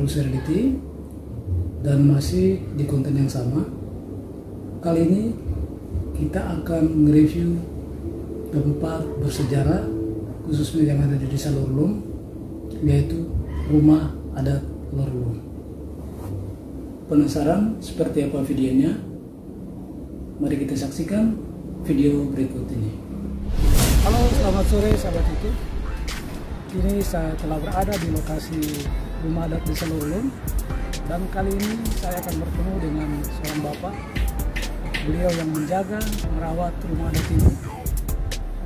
baru Serenity dan masih di konten yang sama. Kali ini kita akan nge-review tempat bersejarah khususnya yang ada di Desa Lorlom, yaitu Rumah Adat Lorlom. Penasaran seperti apa videonya? Mari kita saksikan video berikut ini. Halo, selamat sore sahabat YouTube. Kini saya telah berada di lokasi Rumah Adat Desa Lorlom, dan kali ini saya akan bertemu dengan seorang bapak. Beliau yang menjaga, merawat rumah adat ini.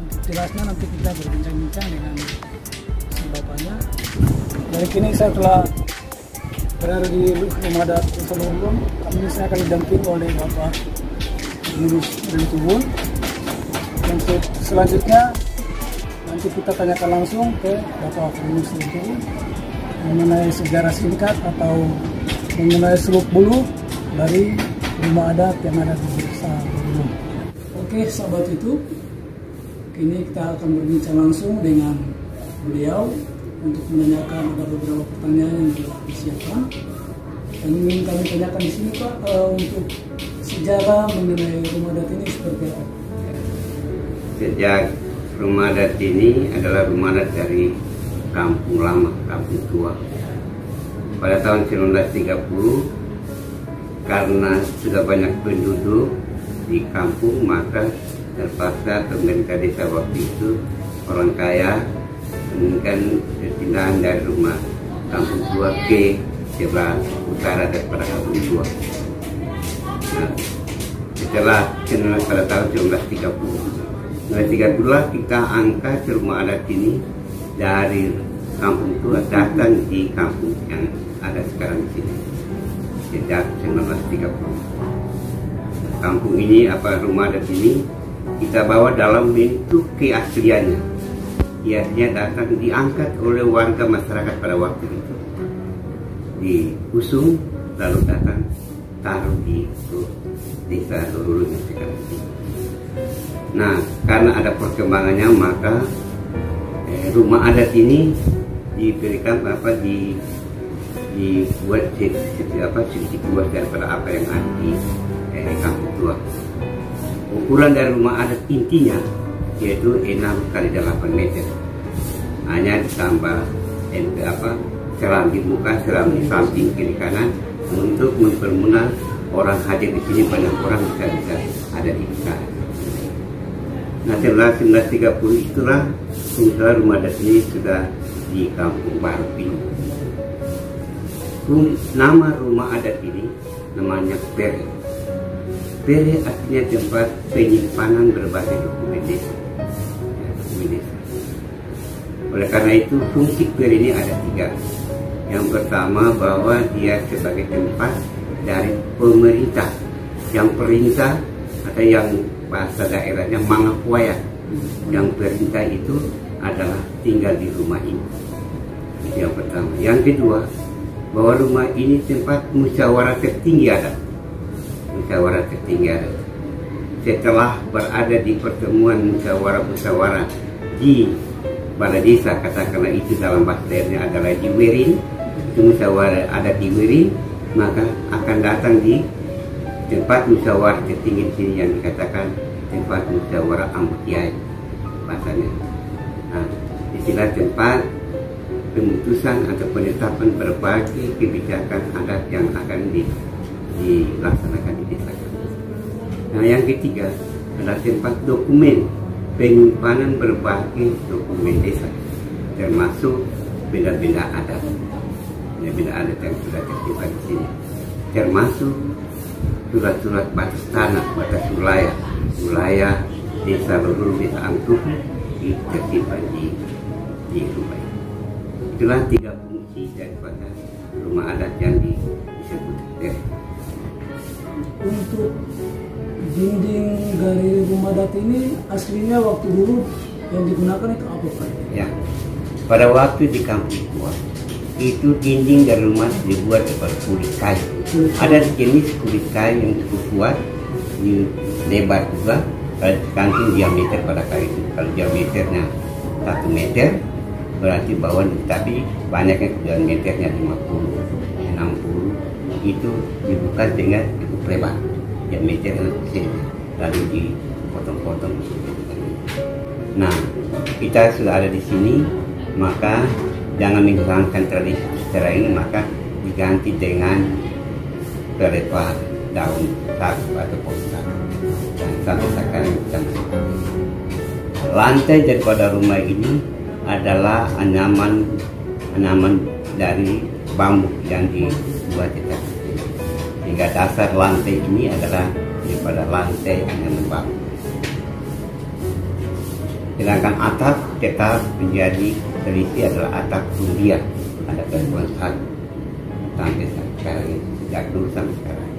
Untuk jelasnya nanti kita berbincang-bincang dengan si bapaknya. Dari kini saya telah berada di Rumah Adat Desa Lorlom. Kali ini saya akan didampingi oleh Bapak Yunus dan Tubun. Dan selanjutnya nanti kita tanyakan langsung ke Bapak Yunus dan Tubun mengenai sejarah singkat atau mengenai seluk beluk dari rumah adat yang ada di Desa Lorlom. Oke sahabat YouTube, kini kita akan berbincang langsung dengan beliau untuk menanyakan ada beberapa pertanyaan yang telah disiapkan. Dan ingin kami tanyakan di sini Pak, untuk sejarah mengenai rumah adat ini seperti apa? Sejak rumah adat ini adalah rumah adat dari kampung lama, kampung tua. Pada tahun 1930, karena sudah banyak penduduk di kampung, maka terpaksa pemerintah desa waktu itu, orang kaya, menginginkan perpindahan dari rumah kampung tua ke sebelah utara daripada kampung tua. Nah, setelah pada tahun 1930 lah kita angkat rumah adat ini dari kampung tua datang di kampung yang ada sekarang di sini sejak 1930. Kampung ini rumah adat ini kita bawa dalam bentuk keasliannya. Biasanya datang diangkat oleh warga masyarakat pada waktu itu, diusung lalu datang taruh di Desa Lorlom yang sekarang ini. Nah, karena ada perkembangannya maka rumah adat ini diberikan dibuat sedikit luas daripada apa yang ada di kampung tua. Ukuran dari rumah adat intinya yaitu 6 kali 8 meter. Hanya ditambah seram di muka, seram di samping kiri kanan untuk mempermudah orang hadir di sini, banyak orang bisa ada di sana. Nah, setelah 1930 itulah rumah adat ini sudah di Kampung Baru ini. Nama rumah adat ini namanya Pere. Pere artinya tempat penyimpanan berbagai dokumen desa. Oleh karena itu fungsi Pere ini ada 3. Yang pertama bahwa dia sebagai tempat dari pemerintah yang perintah atau yang bahasa daerahnya Mangapuaya, yang perintah itu adalah tinggal di rumah ini. Itu yang pertama. Yang kedua, bahwa rumah ini tempat musyawarah tertinggi adat. Musyawarah tertinggi adat. Setelah berada di pertemuan musyawarah di balai desa, katakanlah itu dalam bahasa daerahnya adalah di Werin, itu musyawarah adat di Werin, maka akan datang di tempat musyawarah tertinggi di sini yang dikatakan tempat musyawarah Ambutiai bahasanya. Nah, istilah tempat pemutusan atau penetapan berbagai kebijakan adat yang akan dilaksanakan di desa. Nah, yang ketiga adalah tempat dokumen penyimpanan berbagai dokumen desa, termasuk benda-benda adat, benda-benda adat yang sudah tersimpan di sini, termasuk surat-surat batas tanah, batas wilayah Desa Lorlom, Desa Angtuh tersimpan di rumah ini. Itulah 3 fungsi daripada rumah adat yang disebut Pere. Untuk dinding dari rumah adat ini aslinya waktu dulu yang digunakan itu apa Pak? Ya, pada waktu di kampung tua itu dinding dari rumah dibuat dari kulit kayu. Ada jenis kulit kayu yang cukup kuat, lebar juga, kalau tergantung diameter pada kayu itu. Kalau diameternya 1 meter berarti bawah, tapi banyaknya diameternya 50 60 itu dibuka dengan cukup lebar, diameter lalu dipotong-potong. Nah, kita sudah ada di sini, maka jangan menghilangkan tradisi secara ini, maka diganti dengan pelepah daun sagu atau pohon sagu. Dan sampai sekarang kita masih pakai. Lantai daripada rumah ini adalah anyaman dari bambu yang dibuat tetap. Sehingga dasar lantai ini adalah daripada lantai anyaman bambu. Sedangkan atap tetap menjadi tradisi adalah atap India, ada pohon sagu sampai sekarang, sejak dulu sampai sekarang.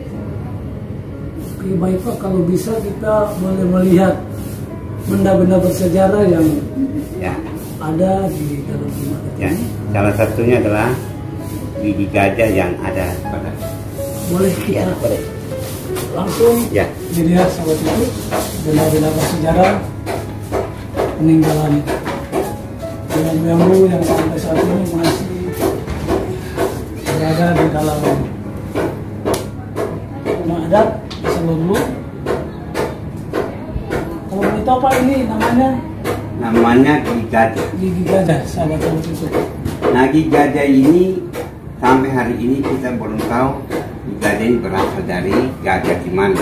Oke, baik Pak, kalau bisa kita boleh melihat benda-benda bersejarah yang ada di dalam rumah ya. ini. Salah satunya adalah gigi gajah yang ada pada. Boleh kita boleh. langsung dilihat sahabat itu benda-benda bersejarah peninggalan bambu yang sampai saat ini masih berada di dalam rumah adat desa Lolu. Kalau boleh tahu Pak, ini namanya gigi gajah. Gigi gajah, sahabat-sahabat itu. Nah, gigi gajah ini sampai hari ini kita belum tahu gigi gajah ini berasal dari gajah di mana.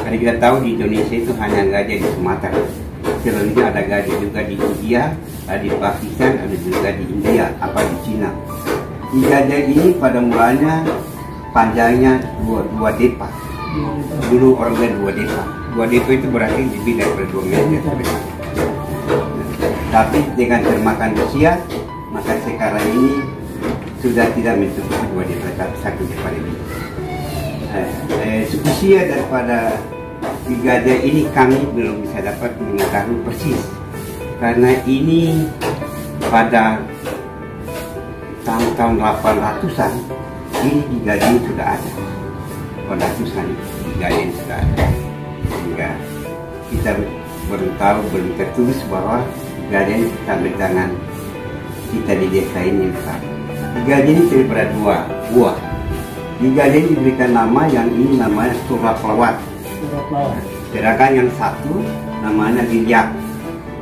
Karena kita tahu di Indonesia itu hanya gajah di Sumatera. Selebihnya ada gajah juga di India, ada di Pakistan, ada juga di India, di Cina. Gigi gajah ini pada mulanya panjangnya 2 depa. Dulu orangnya 2 depa. 2 depa itu berarti lebih dari 2 meter. Tapi dengan termakan usia, maka sekarang ini sudah tidak mencukupi 2 depa, tapi 1 depa lebih. Usia daripada gigi gajah ini kami belum bisa dapat mengetahui persis, karena ini pada tahun 800-an ini gigi gajah ini sudah ada. Pada ratusan gigi gajah ini sudah ada, sehingga kita belum tertulis bahwa gajah ini sampai tangan kita di desa ini. Gajah ini terdapat 2 buah. Gajah ini diberikan nama, yang ini namanya Suraplawat. Sedangkan yang satu namanya Liyak.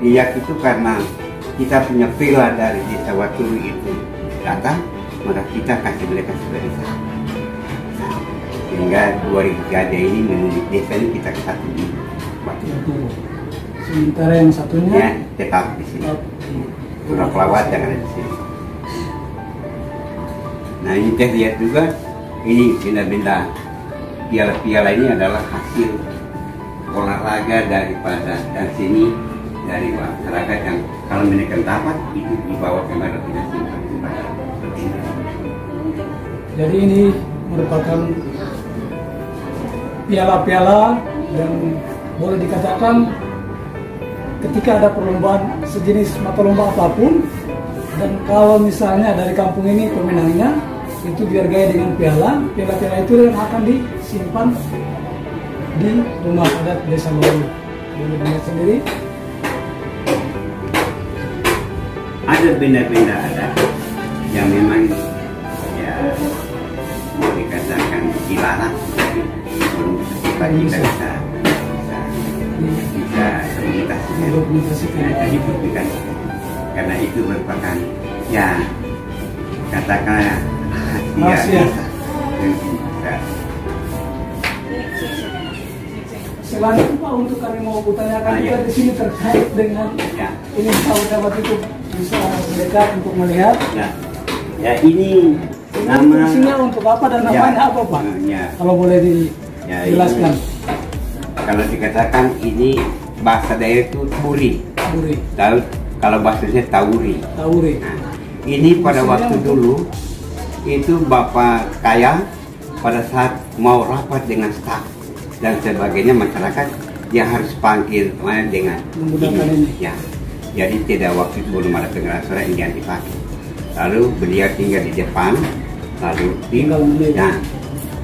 Liyak itu karena kita punya villa dari desa Watulu itu datang, maka kita kasih mereka sebagai sahabat. Sehingga 2 gajah ini menunjuk desa ini kita satu di Watulu. Sementara yang satunya tetap di sini. Suraplawat yang ada di sini. Nah, ini kita lihat juga, ini benda-benda piala-piala ini adalah hasil olahraga daripada dan sini dari masyarakat yang kalau mereka dapat itu dibawa ke mana-mana. Jadi ini merupakan piala-piala yang boleh dikatakan ketika ada perlombaan sejenis mata lomba apapun, dan kalau misalnya dari kampung ini pemenangnya itu dihargai dengan piala-piala itu yang akan disimpan di rumah adat desa Lolu. Boleh dilihat sendiri. Ada benda-benda adat yang memang mau dikatakan dilarang, belum kita bisa dokumentasikan, dibuktikan, karena itu merupakan katakanlah rahasia. Selain itu Pak, untuk kami mau bertanyakan juga di sini terkait dengan ini, sahabat-sahabat itu bisa mendekat untuk melihat. Ini nama fungsinya untuk apa dan namanya apa Pak? Kalau boleh dijelaskan. Kalau dikatakan ini bahasa daerah itu turi. Kalau bahasanya tauri. Nah, ini pada waktu dulu itu Bapak Kaya pada saat mau rapat dengan staf dan sebagainya, masyarakat dia harus panggil dengan menggunakan ini. Jadi tidak, waktu itu belum ada pengeras suara yang dipakai. Lalu beliau tinggal di depan, lalu tinggal. Nah,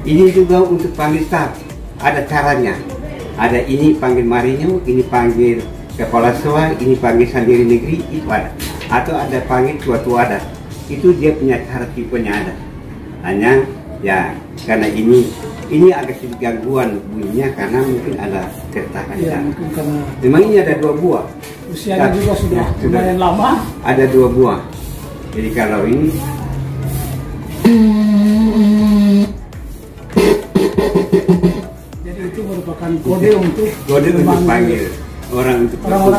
ini juga untuk panggil staf ada caranya. Ada ini panggil Marinyo, ini panggil kepala soa, ini panggil sendiri negeri, itu ada. Atau ada panggil tua-tua adat. Itu dia punya cara tipenya ada. Hanya Ya, karena ini agak sedikit gangguan bunyinya karena mungkin ada keretakan. Ya, mungkin karena memang ini ada 2 buah. usianya juga sudah lumayan lama. Ada 2 buah. Jadi kalau ini jadi itu merupakan kode untuk panggil orang-orang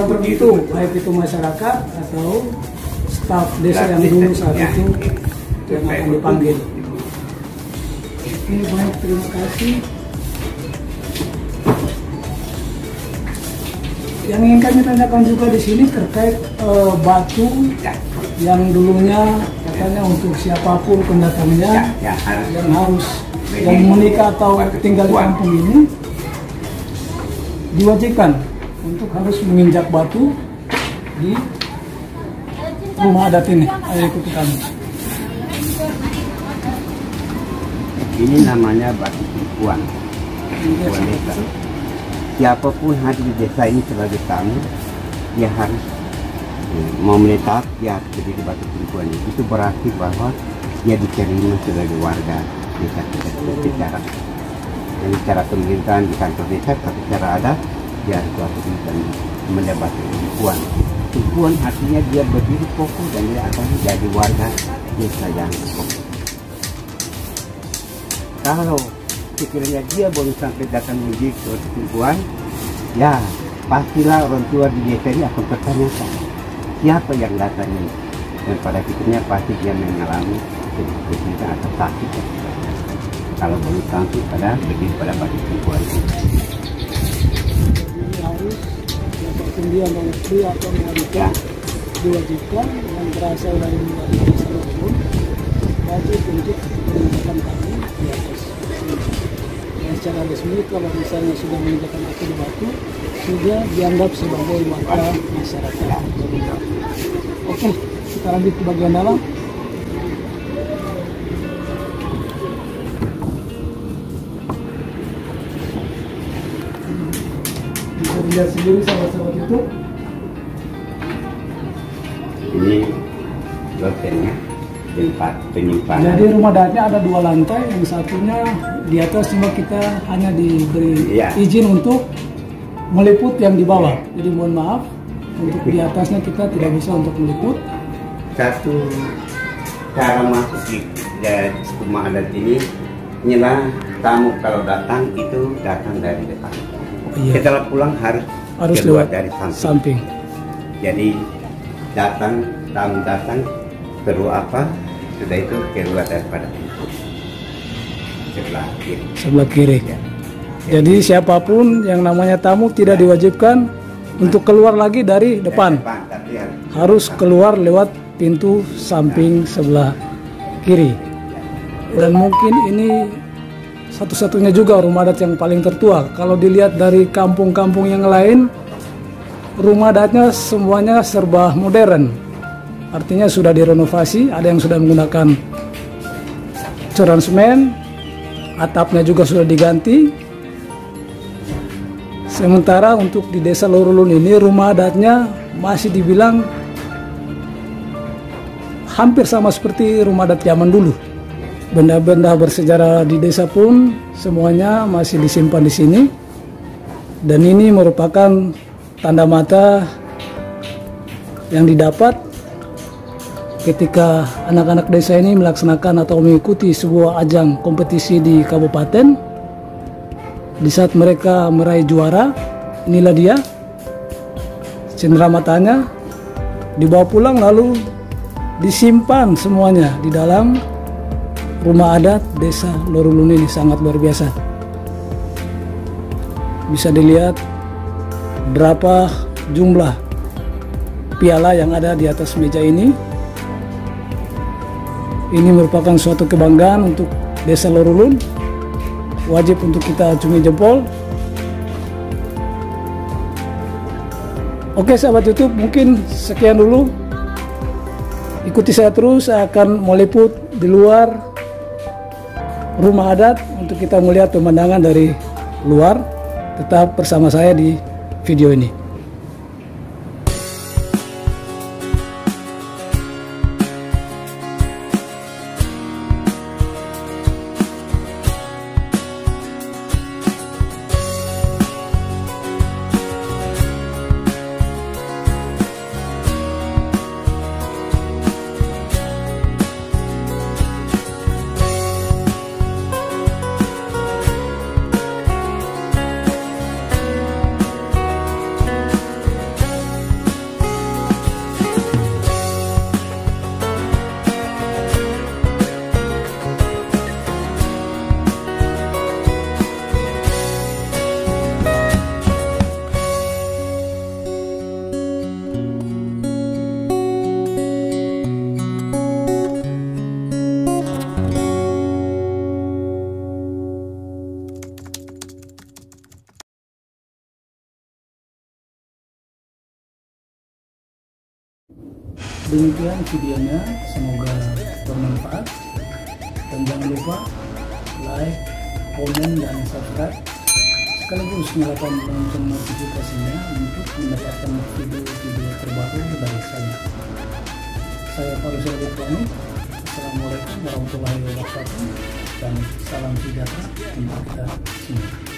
tertentu, baik itu masyarakat atau staf desa yang dulu saat itu yang akan dipanggil. Oke, baik, terima kasih. Yang ingin kami tanyakan juga di sini terkait batu yang dulunya katanya untuk siapapun pendatangnya yang harus yang menikah atau tinggal di kampung ini diwajibkan untuk harus menginjak batu di rumah adat ini. Ayo ikuti kami. Ini namanya batu tumpuan. Tumpuan desa. Siapapun hadir di desa ini sebagai tamu, dia harus mau menetap, dia harus berdiri batu tumpuan ini. Itu berarti bahwa dia diterima sebagai warga desa kita secara yang secara pemerintahan di kantor desa, tapi secara adat dia harus berdiri mendapat tumpuan. Tumpuan artinya dia berdiri kokoh dan dia akan jadi warga desa yang kokoh. Kalau sekiranya dia baru sampai datang menjadi tumpuan, ya pastilah orang tua di desa ini akan pertanyakan siapa yang datang ini, dan pada akhirnya pasti dia mengalami kesulitan atau sakit. Kalau baru sampai pada berdiri pada batu tumpuan ini. Jadi harus yang persendian oleh pria atau wanita diwajibkan yang berasal dari desa Lorulun wajib untuk menunjukkan kaki di atas sini. Dan secara resmi kalau misalnya sudah menunjukkan kaki di batu sudah dianggap sebagai warga masyarakat. Oke, kita lanjut ke bagian dalam. Bisa dilihat sendiri sahabat-sahabat YouTube. Ini lokernya, tempat penyimpanan. Jadi rumah adatnya ada 2 lantai, yang satunya di atas cuma kita hanya diberi izin untuk meliput yang di bawah. Jadi mohon maaf untuk di atasnya kita tidak bisa untuk meliput. Satu cara masuk di rumah adat ini, inilah tamu kalau datang itu datang dari depan. Iya. Setelah pulang harus lewat keluar dari samping. Jadi tamu datang perlu apa, sudah itu keluar daripada pintu sebelah kiri. Ya. Jadi siapapun yang namanya tamu tidak diwajibkan untuk keluar lagi dari depan. Harus keluar lewat pintu samping sebelah kiri. Dan mungkin ini satu-satunya juga rumah adat yang paling tertua. Kalau dilihat dari kampung-kampung yang lain, rumah adatnya semuanya serba modern. Artinya sudah direnovasi, ada yang sudah menggunakan coran semen, atapnya juga sudah diganti. Sementara untuk di desa Lorulun ini rumah adatnya masih dibilang hampir sama seperti rumah adat zaman dulu. Benda-benda bersejarah di desa pun semuanya masih disimpan di sini. Dan ini merupakan tanda mata yang didapat ketika anak-anak desa ini melaksanakan atau mengikuti sebuah ajang kompetisi di kabupaten. Di saat mereka meraih juara, inilah dia cenderamata dibawa pulang lalu disimpan semuanya di dalam rumah adat desa Lorulun ini. Sangat luar biasa. Bisa dilihat berapa jumlah piala yang ada di atas meja ini. Ini merupakan suatu kebanggaan untuk desa Lorulun. Wajib untuk kita acungi jempol. Oke sahabat YouTube, mungkin sekian dulu. Ikuti saya terus, saya akan meliput di luar rumah adat untuk kita melihat pemandangan dari luar. Tetap bersama saya di video ini. Demikian videonya, semoga bermanfaat. Dan jangan lupa like, komen, dan subscribe. Sekaligus nyalakan lonceng notifikasinya untuk mendapatkan video-video terbaru dari saya. Saya Paulus pamit. Assalamualaikum warahmatullahi wabarakatuh dan salam sejahtera untuk kita semua.